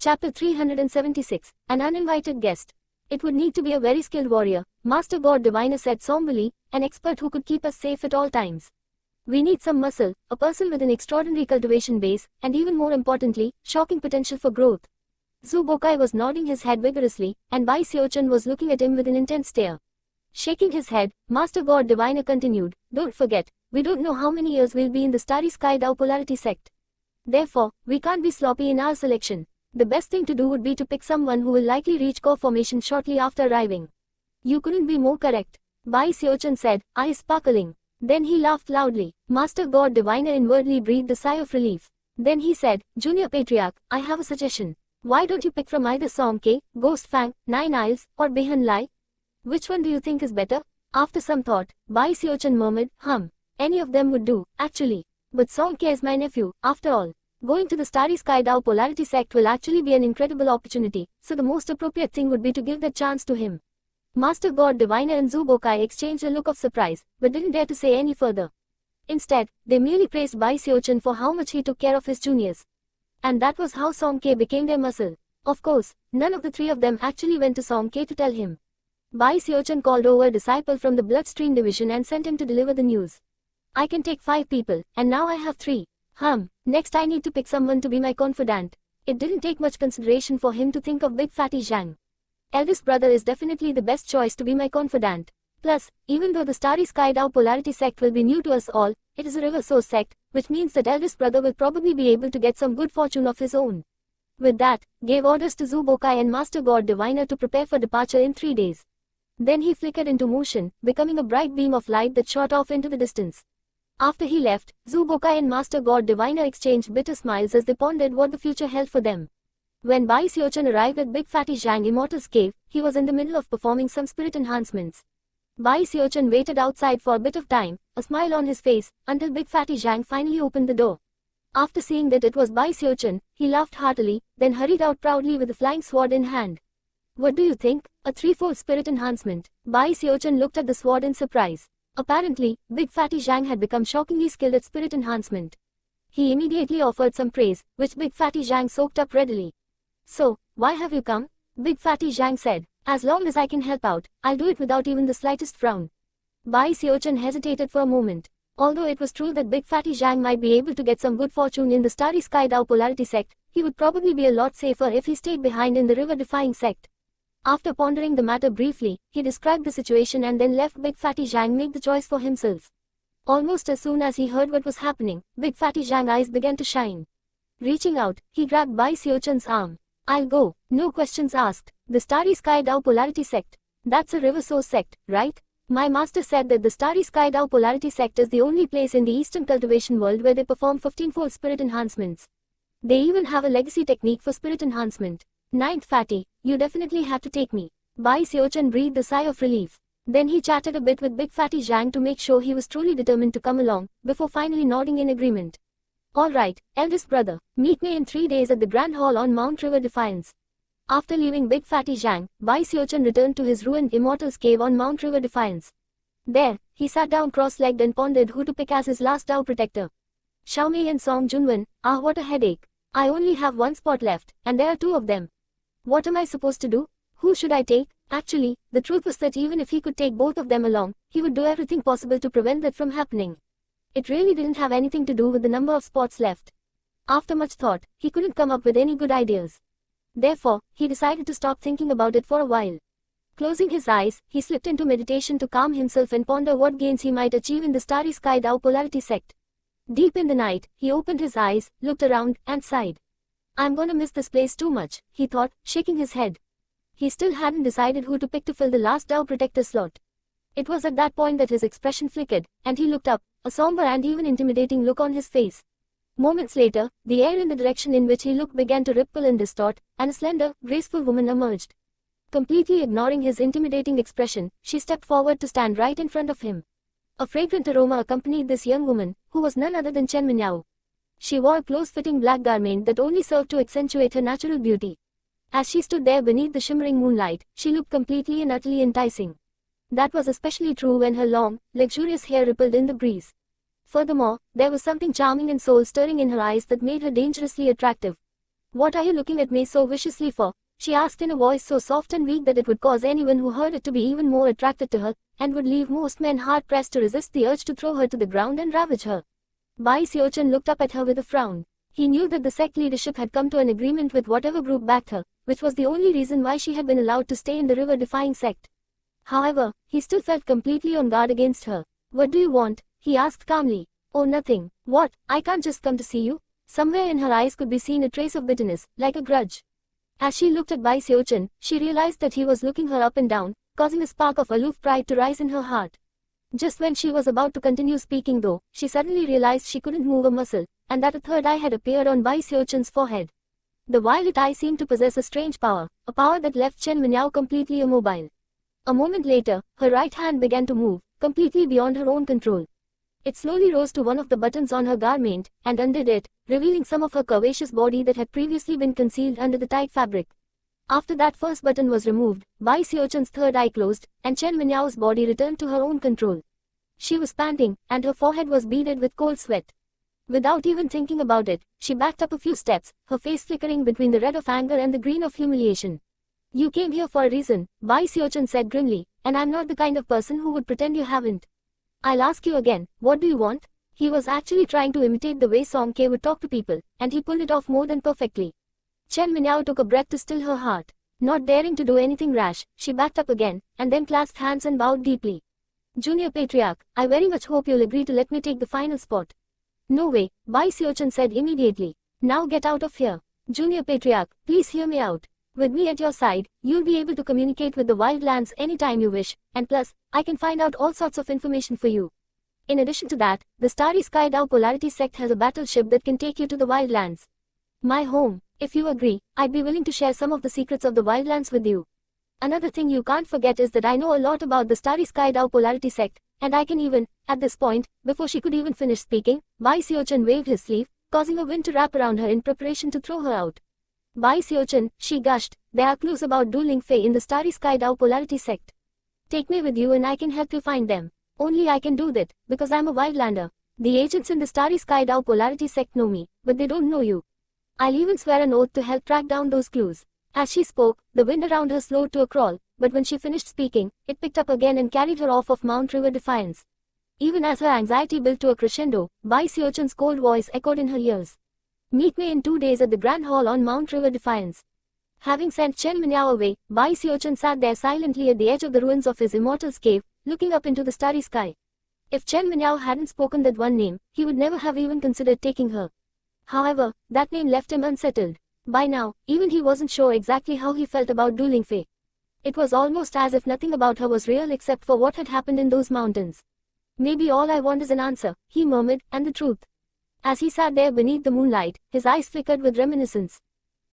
Chapter 376, An Uninvited Guest. It would need to be a very skilled warrior, Master God Diviner said somberly, an expert who could keep us safe at all times. We need some muscle, a person with an extraordinary cultivation base, and even more importantly, shocking potential for growth. Zhu Bokai was nodding his head vigorously, and Bai Xiaochun was looking at him with an intense stare. Shaking his head, Master God Diviner continued, don't forget, we don't know how many years we'll be in the Starry Sky Dao Polarity sect. Therefore, we can't be sloppy in our selection. The best thing to do would be to pick someone who will likely reach core formation shortly after arriving. You couldn't be more correct, Bai Xiaochun said, eyes sparkling. Then he laughed loudly. Master God Diviner inwardly breathed a sigh of relief. Then he said, Junior Patriarch, I have a suggestion. Why don't you pick from either Song Ke, Ghost Fang, Nine Isles, or Behan Lai? Which one do you think is better? After some thought, Bai Xiaochun murmured, any of them would do, actually. But Song Ke is my nephew, after all. Going to the Starry Sky Dao Polarity sect will actually be an incredible opportunity, so the most appropriate thing would be to give that chance to him. Master God Diviner and Zhu Bokai exchanged a look of surprise, but didn't dare to say any further. Instead, they merely praised Bai Xiaochun for how much he took care of his juniors. And that was how Song Ke became their muscle. Of course, none of the three of them actually went to Song Ke to tell him. Bai Xiaochun called over a disciple from the Bloodstream division and sent him to deliver the news. I can take 5 people, and now I have 3. Next I need to pick someone to be my confidant. It didn't take much consideration for him to think of Big Fatty Zhang. Eldest brother is definitely the best choice to be my confidant. Plus, even though the Starry Sky Dao Polarity sect will be new to us all, it is a river source sect, which means that eldest brother will probably be able to get some good fortune of his own. With that, gave orders to Zhu Bokai and Master God Diviner to prepare for departure in 3 days. Then he flickered into motion, becoming a bright beam of light that shot off into the distance. After he left, Zhu Bokai and Master God Diviner exchanged bitter smiles as they pondered what the future held for them. When Bai Xiaochun arrived at Big Fatty Zhang Immortals cave, he was in the middle of performing some spirit enhancements. Bai Xiaochun waited outside for a bit of time, a smile on his face, until Big Fatty Zhang finally opened the door. After seeing that it was Bai Xiaochun, he laughed heartily, then hurried out proudly with a flying sword in hand. What do you think? A 3-fold spirit enhancement. Bai Xiaochun looked at the sword in surprise. Apparently, Big Fatty Zhang had become shockingly skilled at spirit enhancement. He immediately offered some praise, which Big Fatty Zhang soaked up readily. So, why have you come? Big Fatty Zhang said. As long as I can help out, I'll do it without even the slightest frown. Bai Xiaochun hesitated for a moment. Although it was true that Big Fatty Zhang might be able to get some good fortune in the Starry Sky Dao Polarity sect, he would probably be a lot safer if he stayed behind in the river-defying sect. After pondering the matter briefly, he described the situation and then left Big Fatty Zhang make the choice for himself. Almost as soon as he heard what was happening, Big Fatty Zhang's eyes began to shine. Reaching out, he grabbed Bai Xiaochun's arm. I'll go, no questions asked. The Starry Sky Dao Polarity sect. That's a river source sect, right? My master said that the Starry Sky Dao Polarity sect is the only place in the Eastern cultivation world where they perform 15-fold spirit enhancements. They even have a legacy technique for spirit enhancement. Ninth Fatty, you definitely have to take me. Bai Xiaochun breathed a sigh of relief. Then he chatted a bit with Big Fatty Zhang to make sure he was truly determined to come along, before finally nodding in agreement. Alright, eldest brother, meet me in 3 days at the Grand Hall on Mount River Defiance. After leaving Big Fatty Zhang, Bai Xiaochun returned to his ruined Immortals cave on Mount River Defiance. There, he sat down cross-legged and pondered who to pick as his last Dao protector. Xiaomei and Song Junwen, what a headache. I only have 1 spot left, and there are 2 of them. What am I supposed to do? Who should I take? Actually, the truth was that even if he could take both of them along, he would do everything possible to prevent that from happening. It really didn't have anything to do with the number of spots left. After much thought, he couldn't come up with any good ideas. Therefore, he decided to stop thinking about it for a while. Closing his eyes, he slipped into meditation to calm himself and ponder what gains he might achieve in the Starry Sky Dao Polarity sect. Deep in the night, he opened his eyes, looked around, and sighed. I'm gonna miss this place too much, he thought, shaking his head. He still hadn't decided who to pick to fill the last Dao Protector slot. It was at that point that his expression flickered, and he looked up, a somber and even intimidating look on his face. Moments later, the air in the direction in which he looked began to ripple and distort, and a slender, graceful woman emerged. Completely ignoring his intimidating expression, she stepped forward to stand right in front of him. A fragrant aroma accompanied this young woman, who was none other than Chen Minyao. She wore a close-fitting black garment that only served to accentuate her natural beauty. As she stood there beneath the shimmering moonlight, she looked completely and utterly enticing. That was especially true when her long, luxurious hair rippled in the breeze. Furthermore, there was something charming and soul-stirring in her eyes that made her dangerously attractive. What are you looking at me so viciously for? She asked in a voice so soft and weak that it would cause anyone who heard it to be even more attracted to her, and would leave most men hard-pressed to resist the urge to throw her to the ground and ravage her. Bai Xiaochun looked up at her with a frown. He knew that the sect leadership had come to an agreement with whatever group backed her, which was the only reason why she had been allowed to stay in the river-defying sect. However, he still felt completely on guard against her. What do you want? He asked calmly. Oh, nothing. What? I can't just come to see you? Somewhere in her eyes could be seen a trace of bitterness, like a grudge. As she looked at Bai Xiaochun, she realized that he was looking her up and down, causing a spark of aloof pride to rise in her heart. Just when she was about to continue speaking though, she suddenly realized she couldn't move a muscle, and that a third eye had appeared on Bai Xiaochun's forehead. The violet eye seemed to possess a strange power, a power that left Chen Minyao completely immobile. A moment later, her right hand began to move, completely beyond her own control. It slowly rose to one of the buttons on her garment, and undid it, revealing some of her curvaceous body that had previously been concealed under the tight fabric. After that first button was removed, Bai Xiaochun's third eye closed, and Chen Minyao's body returned to her own control. She was panting, and her forehead was beaded with cold sweat. Without even thinking about it, she backed up a few steps, her face flickering between the red of anger and the green of humiliation. You came here for a reason, Bai Xiaochun said grimly, and I'm not the kind of person who would pretend you haven't. I'll ask you again, what do you want? He was actually trying to imitate the way Song Ke would talk to people, and he pulled it off more than perfectly. Chen Minyao took a breath to still her heart. Not daring to do anything rash, she backed up again, and then clasped hands and bowed deeply. Junior Patriarch, I very much hope you'll agree to let me take the final spot. No way, Bai Xiaochun said immediately. Now get out of here. Junior Patriarch, please hear me out. With me at your side, you'll be able to communicate with the wildlands anytime you wish, and plus, I can find out all sorts of information for you. In addition to that, the Starry Sky Dao Polarity sect has a battleship that can take you to the wildlands. My home. If you agree, I'd be willing to share some of the secrets of the wildlands with you. Another thing you can't forget is that I know a lot about the Starry Sky Dao Polarity sect, and I can even, at this point, before she could even finish speaking, Bai Xiaochun waved his sleeve, causing a wind to wrap around her in preparation to throw her out. Bai Xiaochun, she gushed, there are clues about Du Lingfei in the Starry Sky Dao Polarity sect. Take me with you and I can help you find them. Only I can do that, because I'm a wildlander. The agents in the Starry Sky Dao Polarity sect know me, but they don't know you. I'll even swear an oath to help track down those clues. As she spoke, the wind around her slowed to a crawl, but when she finished speaking, it picked up again and carried her off of Mount River Defiance. Even as her anxiety built to a crescendo, Bai Xiaochun's cold voice echoed in her ears. Meet me in 2 days at the Grand Hall on Mount River Defiance. Having sent Chen Minyao away, Bai Xiaochun sat there silently at the edge of the ruins of his immortals cave, looking up into the starry sky. If Chen Minyao hadn't spoken that one name, he would never have even considered taking her. However, that name left him unsettled. By now, even he wasn't sure exactly how he felt about Du Lingfei. It was almost as if nothing about her was real except for what had happened in those mountains. Maybe all I want is an answer, he murmured, and the truth. As he sat there beneath the moonlight, his eyes flickered with reminiscence.